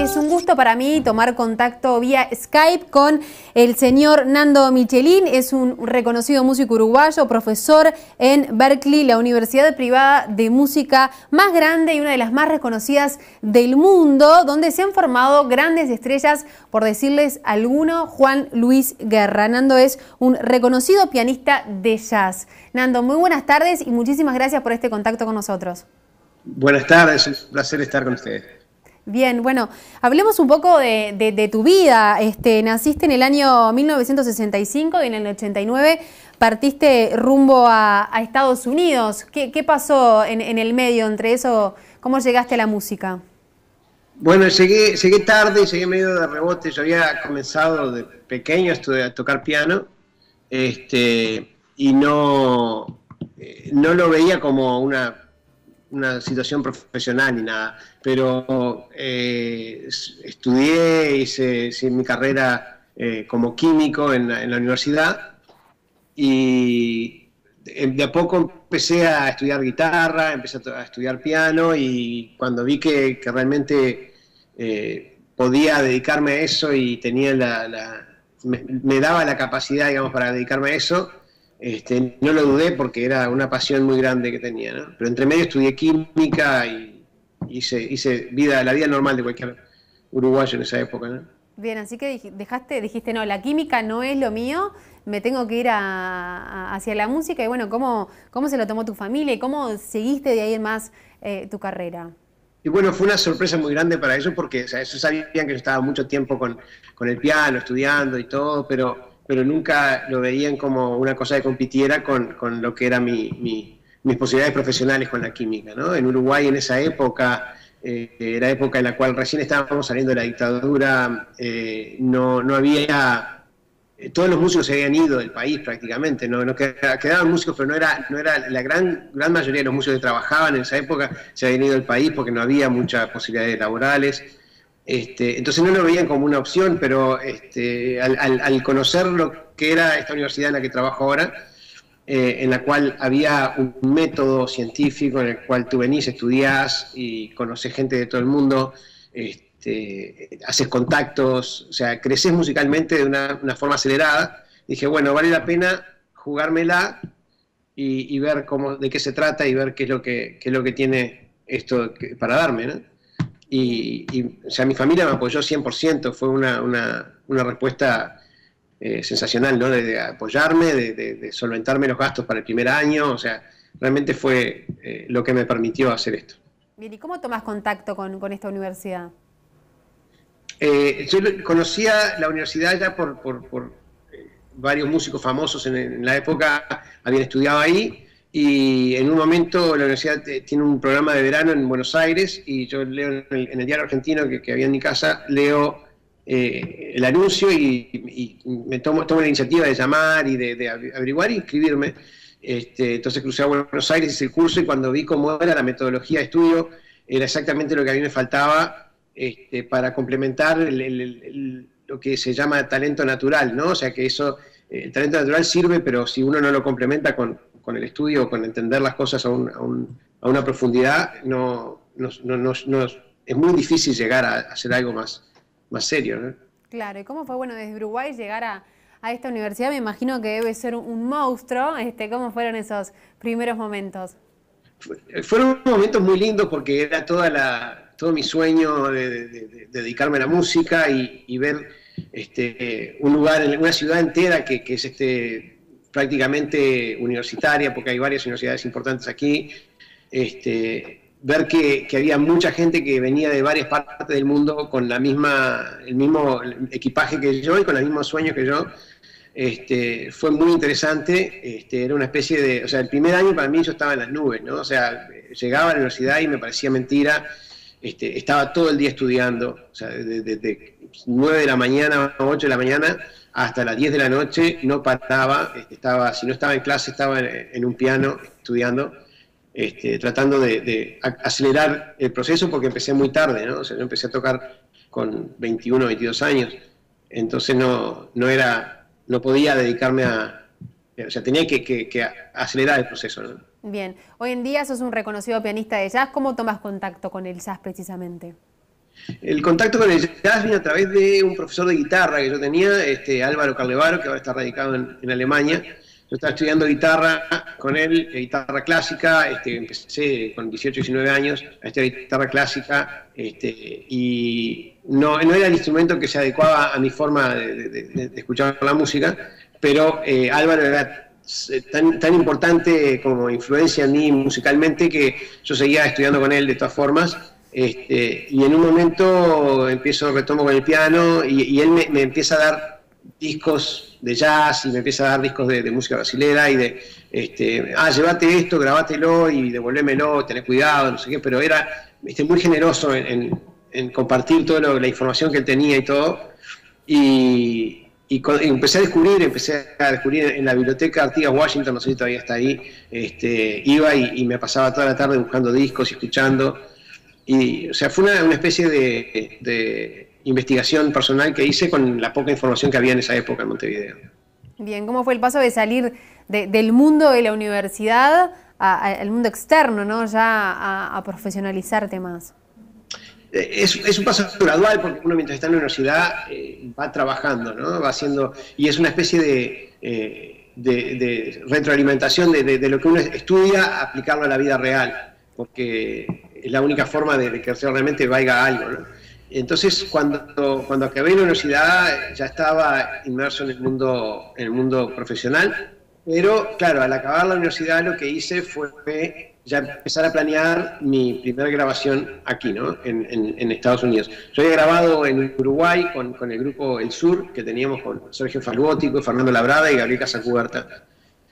Es un gusto para mí tomar contacto vía Skype con el señor Nando Michelin. Es un reconocido músico uruguayo, profesor en Berklee, la universidad privada de música más grande y una de las más reconocidas del mundo, donde se han formado grandes estrellas, por decirles alguno. Juan Luis Guerra. Nando es un reconocido pianista de jazz. Nando, muy buenas tardes y muchísimas gracias por este contacto con nosotros. Buenas tardes, es un placer estar con ustedes. Bien, bueno, hablemos un poco de tu vida. Naciste en el año 1965 y en el 89 partiste rumbo a Estados Unidos. ¿Qué pasó en el medio entre eso? ¿Cómo llegaste a la música? Bueno, llegué tarde, llegué medio de rebote. Yo había comenzado de pequeño a tocar piano y no lo veía como una situación profesional ni nada, pero estudié, hice mi carrera como químico en la universidad y de a poco empecé a estudiar guitarra, empecé a estudiar piano y cuando vi que realmente podía dedicarme a eso y tenía me daba la capacidad, digamos, para dedicarme a eso, no lo dudé porque era una pasión muy grande que tenía, ¿no? Pero entre medio estudié química y hice la vida normal de cualquier uruguayo en esa época, ¿no? Bien, así que dijiste, no, la química no es lo mío, me tengo que ir hacia la música. Y bueno, ¿cómo se lo tomó tu familia y cómo seguiste de ahí en más tu carrera? Y bueno, fue una sorpresa muy grande para ellos porque, o sea, ellos sabían que yo estaba mucho tiempo con el piano, estudiando y todo, pero nunca lo veían como una cosa que compitiera con lo que eran mis posibilidades profesionales con la química, ¿no? En Uruguay en esa época, era época en la cual recién estábamos saliendo de la dictadura, no había... todos los músicos se habían ido del país prácticamente, no quedaban músicos, pero no era la gran mayoría de los músicos que trabajaban en esa época se habían ido del país porque no había muchas posibilidades laborales. Entonces no lo veían como una opción, pero al conocer lo que era esta universidad en la que trabajo ahora, en la cual había un método científico en el cual tú venís, estudiás y conocés gente de todo el mundo, haces contactos, o sea, creces musicalmente de una forma acelerada. Dije, bueno, vale la pena jugármela y ver de qué se trata y ver qué es lo que tiene esto para darme, ¿no? O sea, mi familia me apoyó 100%, fue una respuesta sensacional, ¿no? De apoyarme, de solventarme los gastos para el primer año, o sea, realmente fue lo que me permitió hacer esto. Bien, ¿y cómo tomás contacto con esta universidad? Yo conocía la universidad ya por varios músicos famosos en la época, habían estudiado ahí, y en un momento la universidad tiene un programa de verano en Buenos Aires, y yo leo en el diario argentino que había en mi casa, leo el anuncio y me tomo la iniciativa de llamar y de averiguar y inscribirme. Entonces crucé a Buenos Aires, hice el curso, y cuando vi cómo era la metodología de estudio, era exactamente lo que a mí me faltaba para complementar lo que se llama talento natural, ¿no? O sea que el talento natural sirve, pero si uno no lo complementa con el estudio, con entender las cosas a una profundidad, es muy difícil llegar a hacer algo más serio, ¿no? Claro, ¿y cómo fue, bueno, desde Uruguay llegar a esta universidad? Me imagino que debe ser un monstruo. ¿Cómo fueron esos primeros momentos? Fueron momentos muy lindos porque era todo mi sueño de dedicarme a la música y ver un lugar, una ciudad entera que es prácticamente universitaria, porque hay varias universidades importantes aquí, ver que había mucha gente que venía de varias partes del mundo con el mismo equipaje que yo y con los mismos sueños que yo. Fue muy interesante, era una especie de, o sea, el primer año para mí yo estaba en las nubes, ¿no? O sea, llegaba a la universidad y me parecía mentira, estaba todo el día estudiando, o sea, desde 9 de la mañana a 8 de la mañana hasta las 10 de la noche, no paraba, si no estaba en clase estaba en un piano estudiando, tratando de acelerar el proceso porque empecé muy tarde, ¿no? O sea, yo empecé a tocar con 21, 22 años, entonces no podía dedicarme o sea, tenía que acelerar el proceso, ¿no? Bien, hoy en día sos un reconocido pianista de jazz. ¿Cómo tomas contacto con el jazz precisamente? El contacto con el jazz vino a través de un profesor de guitarra que yo tenía, Álvaro Carlevaro, que ahora está radicado en Alemania. Yo estaba estudiando guitarra con él, guitarra clásica, empecé con 18, 19 años a estudiar guitarra clásica, y no era el instrumento que se adecuaba a mi forma de escuchar la música, pero Álvaro era tan importante como influencia en mí musicalmente que yo seguía estudiando con él de todas formas. Y en un momento retomo con el piano y él me empieza a dar discos de jazz y me empieza a dar discos de música brasilera y llévate esto, grabátelo y devolvémelo, tené cuidado, no sé qué, pero era muy generoso en compartir toda la información que él tenía y todo. Y empecé a descubrir en la biblioteca Artigas Washington, no sé si todavía está ahí, iba y me pasaba toda la tarde buscando discos y escuchando. Y, o sea, fue una especie de investigación personal que hice con la poca información que había en esa época en Montevideo. Bien, ¿cómo fue el paso de salir del mundo de la universidad al mundo externo, ¿no? Ya a profesionalizarte más? Es un paso gradual, porque uno mientras está en la universidad va trabajando, ¿no? Va haciendo, y es una especie de retroalimentación de lo que uno estudia, aplicarlo a la vida real, porque es la única forma de que realmente valga algo, ¿no? Entonces, cuando acabé la universidad, ya estaba inmerso en el mundo profesional, pero claro, al acabar la universidad lo que hice fue ya empezar a planear mi primera grabación aquí, ¿no? En Estados Unidos. Yo había grabado en Uruguay con el grupo El Sur, que teníamos con Sergio Falbótico, Fernando Labrada y Gabriel Casacuberta.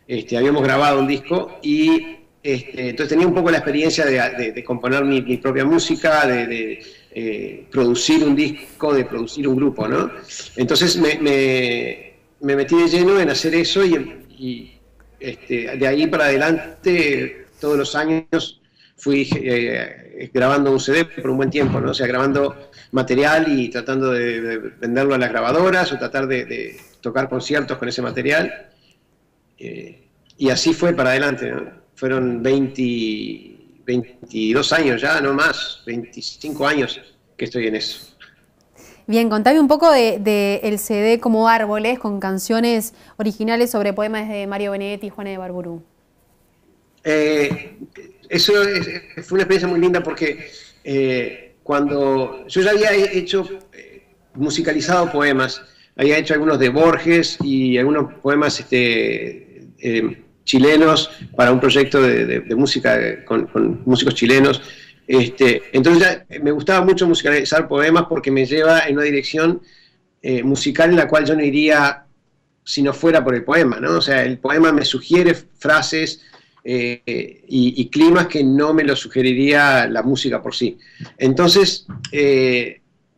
Habíamos grabado un disco y entonces tenía un poco la experiencia de componer mi propia música, de producir un disco, de producir un grupo, ¿no? Entonces me metí de lleno en hacer eso y de ahí para adelante, todos los años fui grabando un CD por un buen tiempo, ¿no? O sea, grabando material y tratando de venderlo a las grabadoras o tratar de tocar conciertos con ese material. Y así fue para adelante, ¿no? Fueron 22 años ya, no más, 25 años que estoy en eso. Bien, contame un poco el CD como Árboles, con canciones originales sobre poemas de Mario Benedetti y Juana de Barburú. Eso fue una experiencia muy linda porque cuando yo ya había musicalizado poemas, había hecho algunos de Borges y algunos poemas chilenos para un proyecto de música con músicos chilenos. Entonces ya me gustaba mucho musicalizar poemas porque me lleva en una dirección musical en la cual yo no iría si no fuera por el poema, ¿no? O sea, el poema me sugiere frases y climas que no me lo sugeriría la música por sí. Entonces,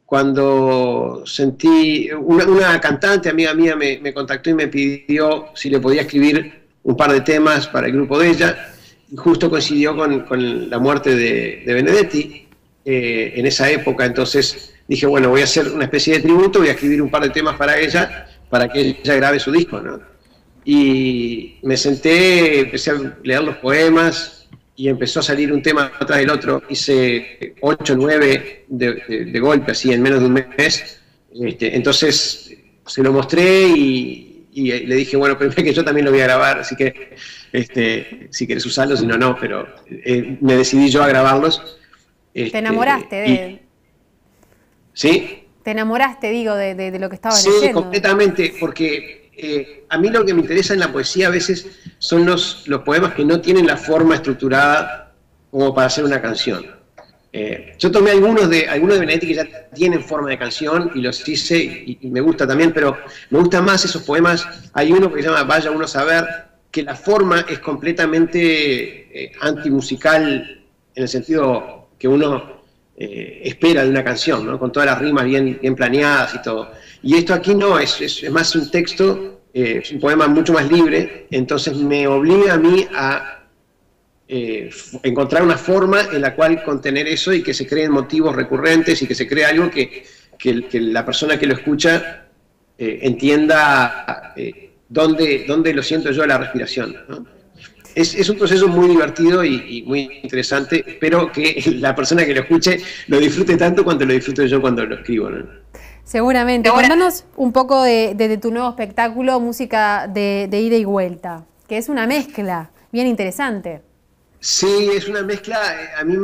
cuando sentí, una cantante amiga mía me contactó y me pidió si le podía escribir un par de temas para el grupo de ella, y justo coincidió con la muerte de Benedetti en esa época. Entonces dije, bueno, voy a hacer una especie de tributo, voy a escribir un par de temas para ella que ella grabe su disco, ¿no? Y me senté, empecé a leer los poemas y empezó a salir un tema atrás del otro. Hice 8 o 9 de golpe, así en menos de un mes. Entonces se lo mostré y le dije, bueno, primero que yo también lo voy a grabar, así que si quieres usarlo, si no, no, pero me decidí yo a grabarlos. ¿Te enamoraste de...? ¿Sí? ¿Te enamoraste, digo, de lo que estabas leyendo? Sí, completamente, porque a mí lo que me interesa en la poesía a veces son los poemas que no tienen la forma estructurada como para hacer una canción. Yo tomé algunos de Benedetti que ya tienen forma de canción y los hice y me gusta también, pero me gustan más esos poemas. Hay uno que se llama Vaya uno a saber, que la forma es completamente antimusical en el sentido que uno espera de una canción, ¿no? Con todas las rimas bien planeadas y todo. Y esto aquí no, es más un texto, es un poema mucho más libre, entonces me obliga a mí a encontrar una forma en la cual contener eso y que se creen motivos recurrentes y que se cree algo que la persona que lo escucha entienda dónde lo siento yo la respiración, ¿no? Es un proceso muy divertido y muy interesante. Espero que la persona que lo escuche lo disfrute tanto cuanto lo disfruto yo cuando lo escribo, ¿no? Seguramente. Cuéntanos un poco de tu nuevo espectáculo, música de ida y vuelta, que es una mezcla bien interesante. Sí, es una mezcla. A mí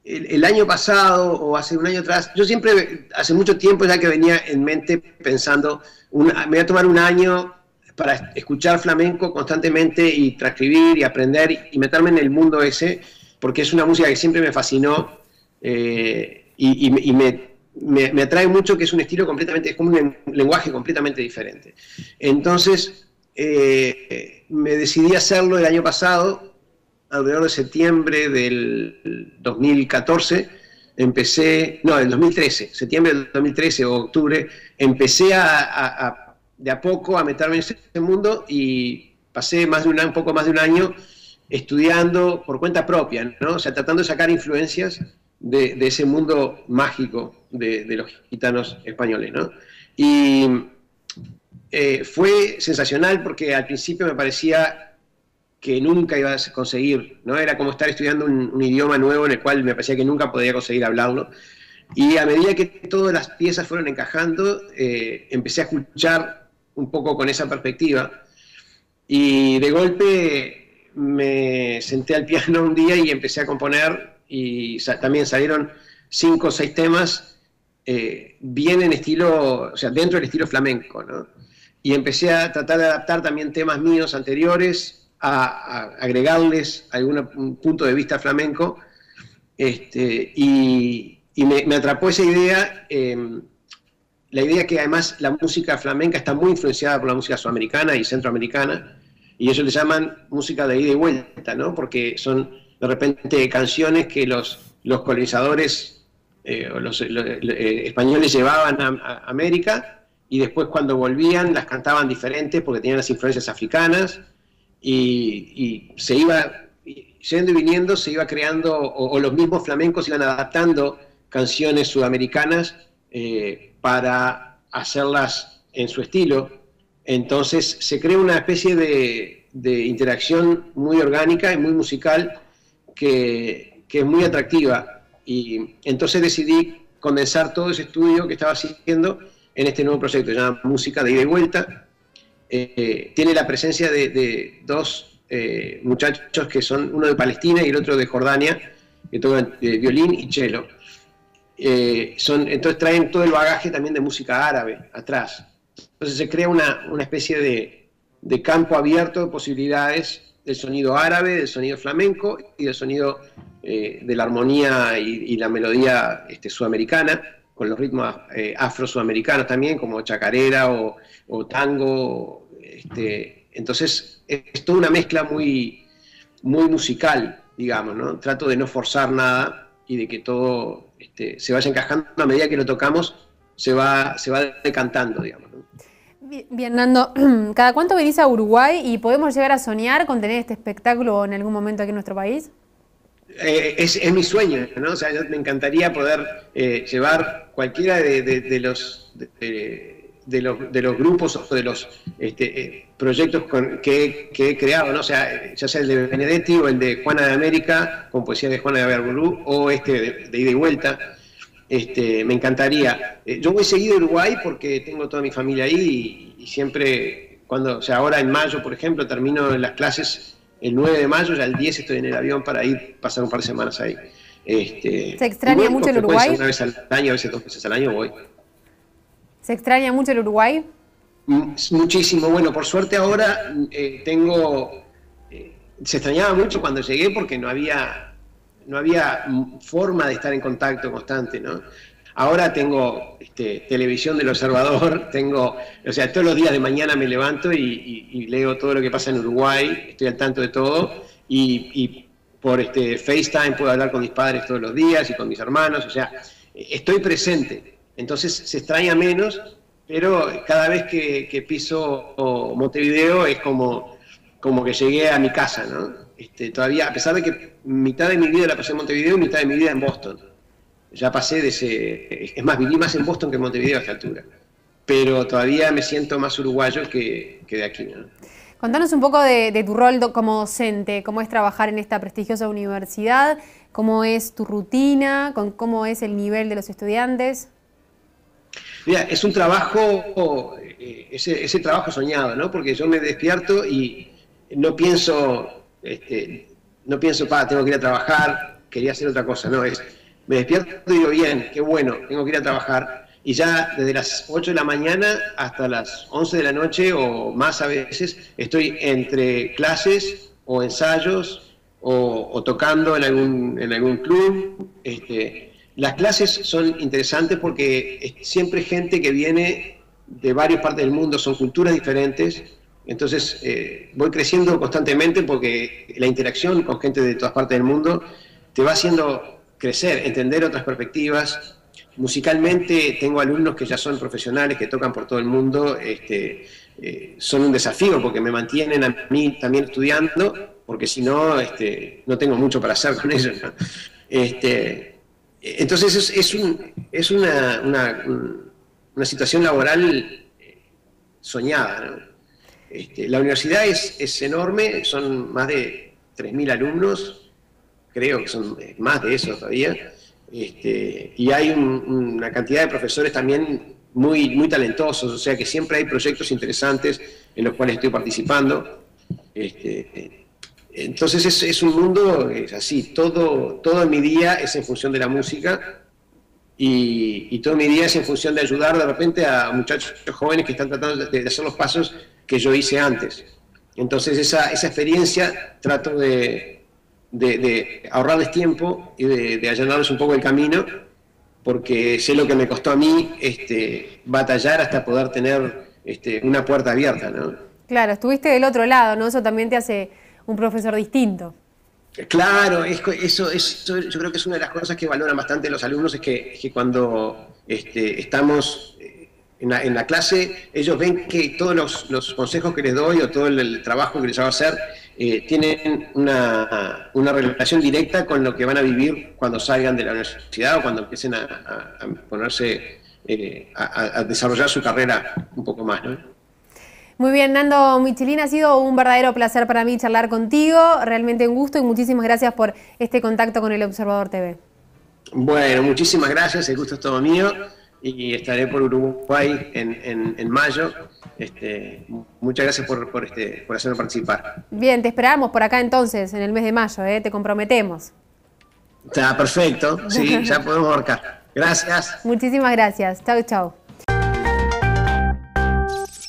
el año pasado o hace un año atrás, yo siempre, hace mucho tiempo ya que venía en mente pensando, me voy a tomar un año para escuchar flamenco constantemente y transcribir y aprender y meterme en el mundo ese, porque es una música que siempre me fascinó y me atrae mucho, que es un estilo completamente, es como un lenguaje completamente diferente. Entonces, me decidí a hacerlo el año pasado, alrededor de septiembre del 2014, del 2013, septiembre del 2013 o octubre, empecé de a poco a meterme en ese mundo y pasé un poco más de un año estudiando por cuenta propia, ¿no? O sea, tratando de sacar influencias de ese mundo mágico de los gitanos españoles, ¿no? Y fue sensacional porque al principio me parecía que nunca iba a conseguir, ¿no? Era como estar estudiando un idioma nuevo en el cual me parecía que nunca podía conseguir hablarlo. Y a medida que todas las piezas fueron encajando, empecé a escuchar un poco con esa perspectiva. Y de golpe me senté al piano un día y empecé a componer, y también salieron 5 o 6 temas bien en estilo, o sea, dentro del estilo flamenco, ¿no? Y empecé a tratar de adaptar también temas míos anteriores, a agregarles algún punto de vista flamenco, y me atrapó esa idea, la idea que además la música flamenca está muy influenciada por la música sudamericana y centroamericana, y ellos le llaman música de ida y vuelta, ¿no? Porque son de repente canciones que los colonizadores o los españoles llevaban a América, y después cuando volvían las cantaban diferentes porque tenían las influencias africanas, y se iba, yendo y viniendo, se iba creando, o los mismos flamencos iban adaptando canciones sudamericanas para hacerlas en su estilo. Entonces se crea una especie de interacción muy orgánica y muy musical que es muy atractiva. Y entonces decidí condensar todo ese estudio que estaba haciendo en este nuevo proyecto, se llama Música de Ida y Vuelta. Tiene la presencia de 2 muchachos que son, uno de Palestina y el otro de Jordania, que tocan violín y cello. Entonces traen todo el bagaje también de música árabe atrás. Entonces se crea una especie de campo abierto de posibilidades del sonido árabe, del sonido flamenco y del sonido de la armonía y la melodía sudamericana, con los ritmos afro-sudamericanos también, como chacarera o tango. Entonces es toda una mezcla muy, muy musical, digamos, ¿no? Trato de no forzar nada y de que todo se vaya encajando a medida que lo tocamos, se va decantando, digamos, ¿no? Bien, Nando, ¿cada cuánto venís a Uruguay y podemos llegar a soñar con tener este espectáculo en algún momento aquí en nuestro país? Es mi sueño, ¿no? O sea, me encantaría poder llevar cualquiera de los grupos o de los proyectos que he creado, ¿no? O sea, ya sea el de Benedetti o el de Juana de América, con poesía de Juana de Averbolú, o de Ida y Vuelta. Me encantaría. Yo voy seguido a Uruguay porque tengo toda mi familia ahí y siempre, o sea, ahora en mayo, por ejemplo, termino las clases el 9 de mayo, ya el 10 estoy en el avión para pasar un par de semanas ahí. ¿Se extraña mucho el Uruguay? Una vez al año, a veces 2 veces al año voy. ¿Se extraña mucho el Uruguay? Muchísimo. Bueno, por suerte ahora se extrañaba mucho cuando llegué porque no había forma de estar en contacto constante, ¿no? Ahora tengo televisión del Observador, o sea, todos los días de mañana me levanto y leo todo lo que pasa en Uruguay, estoy al tanto de todo, y por FaceTime puedo hablar con mis padres todos los días y con mis hermanos, o sea, estoy presente. Entonces se extraña menos, pero cada vez que piso Montevideo es como que llegué a mi casa, ¿no? Todavía, a pesar de que mitad de mi vida la pasé en Montevideo y mitad de mi vida en Boston. Ya pasé es más, viví más en Boston que en Montevideo a esta altura. Pero todavía me siento más uruguayo que de aquí, ¿no? Contanos un poco de tu rol como docente, cómo es trabajar en esta prestigiosa universidad, cómo es tu rutina, cómo es el nivel de los estudiantes. Mira, es un trabajo, ese trabajo soñado, ¿no? Porque yo me despierto y no pienso, tengo que ir a trabajar, quería hacer otra cosa, no, me despierto y digo, bien, qué bueno, tengo que ir a trabajar, y ya desde las 8 de la mañana hasta las 11 de la noche o más a veces, estoy entre clases o ensayos o tocando en algún club. Las clases son interesantes porque es siempre gente que viene de varias partes del mundo, son culturas diferentes, entonces voy creciendo constantemente porque la interacción con gente de todas partes del mundo te va haciendo crecer, entender otras perspectivas. Musicalmente tengo alumnos que ya son profesionales, que tocan por todo el mundo, son un desafío porque me mantienen a mí también estudiando, porque si no, no tengo mucho para hacer con ellos, ¿no? Entonces es una situación laboral soñada, ¿no? La universidad es enorme, son más de 3.000 alumnos, creo que son más de eso todavía, y hay una cantidad de profesores también muy talentosos, o sea que siempre hay proyectos interesantes en los cuales estoy participando. Entonces es un mundo, es así, todo en mi día es en función de la música y todo mi día es en función de ayudar de repente a muchachos jóvenes que están tratando de hacer los pasos que yo hice antes. Entonces esa experiencia trato de ahorrarles tiempo y de allanarles un poco el camino, porque sé lo que me costó a mí batallar hasta poder tener una puerta abierta, ¿no? Claro, estuviste del otro lado, ¿no? Eso también te hace un profesor distinto. Claro, eso yo creo que es una de las cosas que valoran bastante los alumnos, es que cuando estamos en la clase, ellos ven que todos los consejos que les doy o todo el trabajo que les hago hacer tienen una relación directa con lo que van a vivir cuando salgan de la universidad o cuando empiecen a ponerse a desarrollar su carrera un poco más, ¿no? Muy bien, Nando Michelin, ha sido un verdadero placer para mí charlar contigo, realmente un gusto y muchísimas gracias por este contacto con El Observador TV. Bueno, muchísimas gracias, el gusto es todo mío y estaré por Uruguay en mayo. Muchas gracias por hacerme participar. Bien, te esperamos por acá entonces, en el mes de mayo, te comprometemos. Está perfecto, sí, ya podemos marcar. Gracias. Muchísimas gracias, chau, chau.